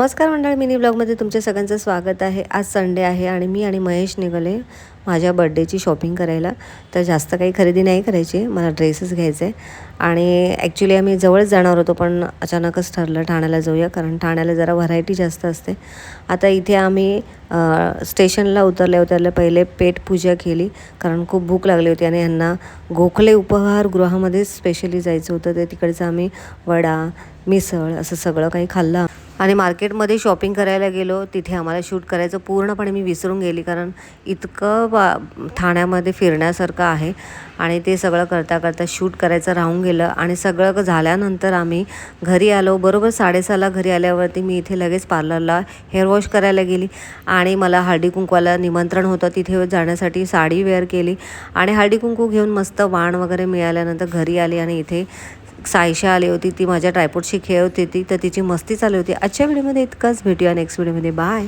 नमस्कार मंडळ, मिनी ब्लॉगमध्ये तुमच्या सगळ्यांचं स्वागत आहे। आज संडे आहे आणि मी आणि महेश निघाले माझ्या बर्थडेची शॉपिंग करायला। तर जास्त काही खरेदी नाही करायची, मला ड्रेसेस घ्यायचे आणि ॲक्च्युली आम्ही जवळच जाणार होतो, पण अचानकच ठरलं ठाण्याला जाऊया, कारण ठाण्याला जरा व्हरायटी जास्त असते। आता इथे आम्ही स्टेशनला उतरल्या पहिले पेटपूजा केली, कारण खूप भूक लागली होती आणि यांना गोखले उपहारगृहामध्ये स्पेशली जायचं होतं। तर तिकडचं आम्ही वडा, मिसळ असं सगळं काही खाल्लं आणि मार्केटमध्ये शॉपिंग करायला गेलो। तिथे आम्हाला शूट करायचं पूर्णपणे मी विसरून गेली, कारण इतकं ठाण्यामध्ये फिरण्यासारखं आहे आणि ते सगळं करता शूट करायचं राहून गेलं। आणि सगळं झाल्यानंतर आम्ही घरी आलो। बरोबर 6:30ला घरी आल्यावरती मी इथे लगेच पार्लरला हेअर वॉश करायला गेली आणि मला हळदी कुंकवाला निमंत्रण होतं, तिथे जाण्यासाठी साडी वेअर केली आणि हळदी कुंकू घेऊन मस्त वाण वगैरे मिळाल्यानंतर घरी आली आणि इथे सायशा आली होती, ती माझ्या ट्रायपॉडशी खेळत होती, तर तिची मस्ती चालू होती। आजच्या व्हिडिओमध्ये इतकंच, भेटूया नेक्स्ट व्हिडिओमध्ये, बाय।